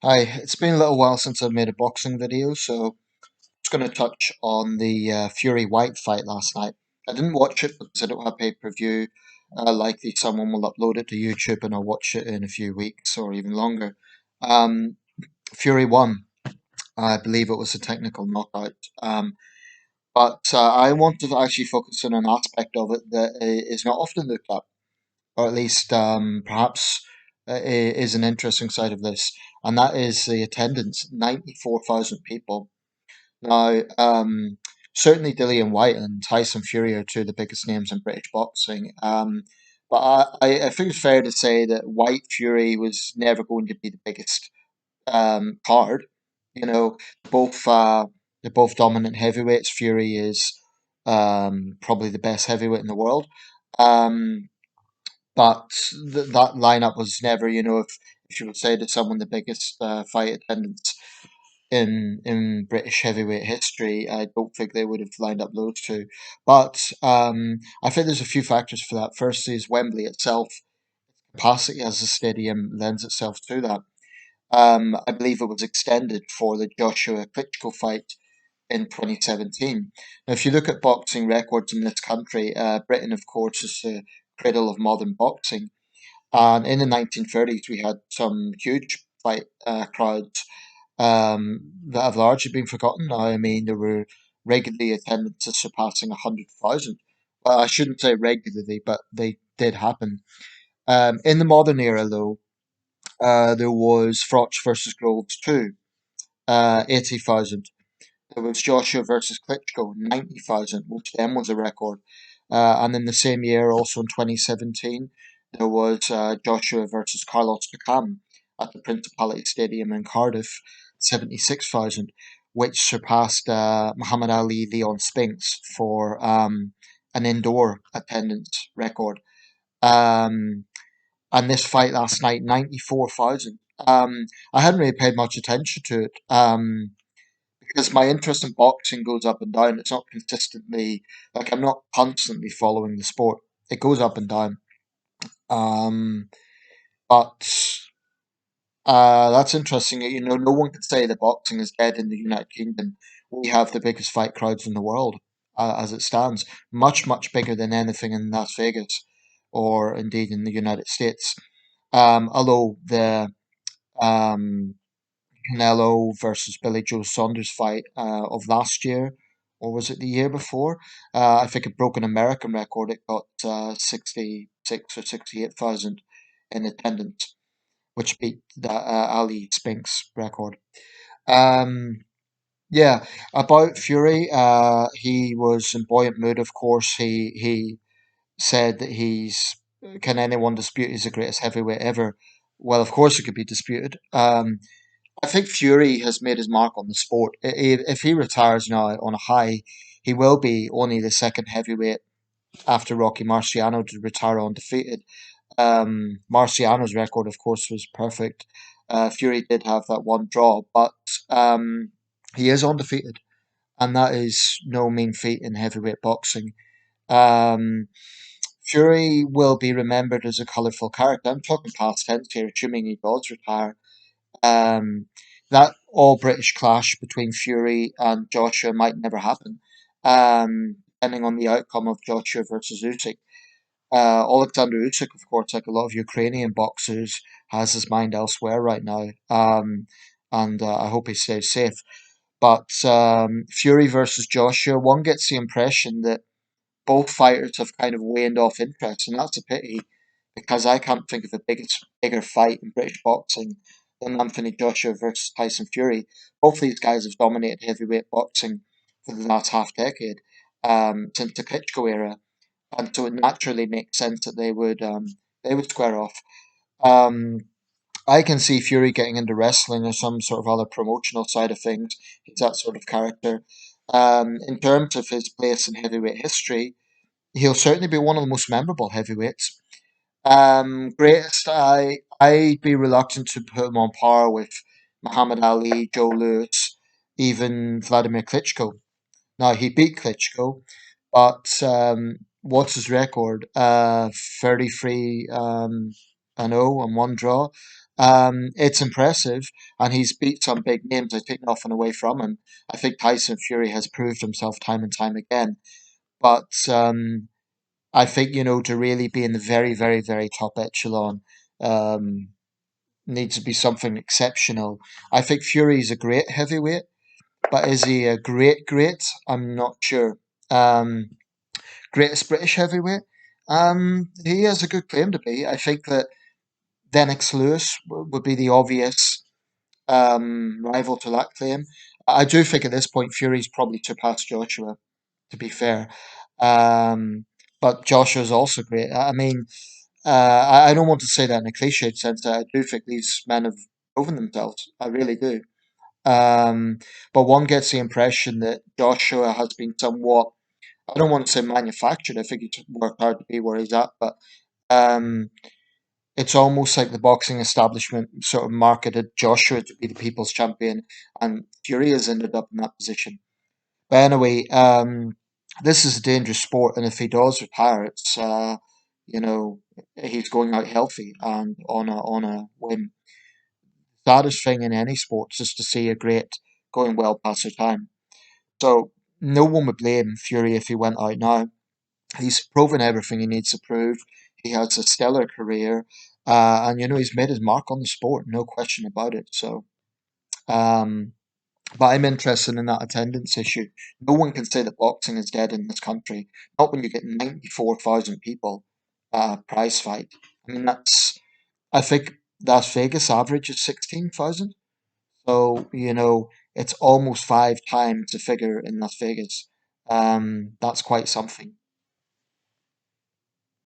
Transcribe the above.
Hi, it's been a little while since I've made a boxing video, so I'm just going to touch on the Fury White fight last night. I didn't watch it because I don't have pay-per-view. Likely someone will upload it to YouTube and I'll watch it in a few weeks or even longer. Um, Fury won. I believe it was a technical knockout. But I want to actually focus on an aspect of it that is not often looked at, or at least perhaps is an interesting side of this, and that is the attendance. 94,000 people. Now, certainly Dillian White and Tyson Fury are two of the biggest names in British boxing. But I think it's fair to say that White Fury was never going to be the biggest card. You know, both they're both dominant heavyweights. Fury is probably the best heavyweight in the world. Um, but that lineup was never, if you would say to someone the biggest fight attendance in British heavyweight history, I don't think they would have lined up those two. But I think there's a few factors for that. Firstly, is Wembley itself, capacity as a stadium lends itself to that. I believe it was extended for the Joshua Klitschko fight in 2017. Now, if you look at boxing records in this country, Britain, of course, is the cradle of modern boxing. And in the 1930s, we had some huge fight crowds that have largely been forgotten now. I mean, there were regularly attendances surpassing 100,000. Well, I shouldn't say regularly, but they did happen. In the modern era, though, there was Froch versus Groves 2, 80,000. There was Joshua versus Klitschko, 90,000, which then was a record. And in the same year, also in 2017, there was Joshua versus Carlos Takam at the Principality Stadium in Cardiff, 76,000, which surpassed Muhammad Ali Leon Spinks for an indoor attendance record. Um, and this fight last night, 94,000. I hadn't really paid much attention to it. Because my interest in boxing goes up and down. It's not consistently, like, I'm not constantly following the sport. It goes up and down. Um, but that's interesting. You know, no one can say that boxing is dead in the United Kingdom. We have the biggest fight crowds in the world as it stands, much, much bigger than anything in Las Vegas or indeed in the United States. Although the um, Canelo versus Billy Joe Saunders fight of last year, or was it the year before? I think it broke an American record. It got 66 or 68,000 in attendance, which beat the Ali Spinks record. Um, yeah, about Fury, he was in buoyant mood. Of course, he said that can anyone dispute he's the greatest heavyweight ever? Well, of course it could be disputed. I think Fury has made his mark on the sport. If he retires now on a high, he will be only the second heavyweight after Rocky Marciano to retire undefeated. Marciano's record, of course, was perfect. Fury did have that one draw, but he is undefeated, and that is no mean feat in heavyweight boxing. Um, Fury will be remembered as a colourful character. I'm talking past tense here, assuming he does retire. Um, that all British clash between Fury and Joshua might never happen, depending on the outcome of Joshua versus Usyk. Alexander Usyk, of course, like a lot of Ukrainian boxers, has his mind elsewhere right now, and I hope he stays safe. But Fury versus Joshua, one gets the impression that both fighters have kind of waned off interest, and that's a pity because I can't think of a bigger fight in British boxing than Anthony Joshua versus Tyson Fury. Both these guys have dominated heavyweight boxing for the last half decade, since the Klitschko era, and so it naturally makes sense that they would square off. Um, I can see Fury getting into wrestling or some sort of other promotional side of things. He's that sort of character. In terms of his place in heavyweight history, he'll certainly be one of the most memorable heavyweights. Greatest, I'd be reluctant to put him on par with Muhammad Ali, Joe Louis, even Vladimir Klitschko. Now he beat Klitschko, but what's his record? 33 and 0 and one draw. It's impressive, and he's beat some big names. I take nothing away from him. I think Tyson Fury has proved himself time and time again. But I think, to really be in the very, very, very top echelon, um, needs to be something exceptional. I think Fury's a great heavyweight, but is he a great, great? I'm not sure. Um, Greatest British heavyweight? He has a good claim to be. I think that Lennox Lewis would be the obvious rival to that claim. I do think at this point Fury's probably surpassed Joshua, to be fair. Um, but Joshua's also great. I mean, I don't want to say that in a cliched sense. I do think these men have proven themselves. I really do. Um, but one gets the impression that Joshua has been somewhat, I don't want to say manufactured. I think he's worked hard to be where he's at, but um, it's almost like the boxing establishment sort of marketed Joshua to be the people's champion, and Fury has ended up in that position. But anyway, this is a dangerous sport, and if he does retire, it's you know he's going out healthy and on a win. Saddest thing in any sport is just to see a great going well past their time. So no one would blame Fury if he went out now. He's proven everything he needs to prove. He has a stellar career, and he's made his mark on the sport, no question about it. So, um, but I'm interested in that attendance issue. No one can say that boxing is dead in this country. Not when you get 94,000 people at a prize fight. I mean, I think Las Vegas average is 16,000. So, it's almost five times the figure in Las Vegas. That's quite something.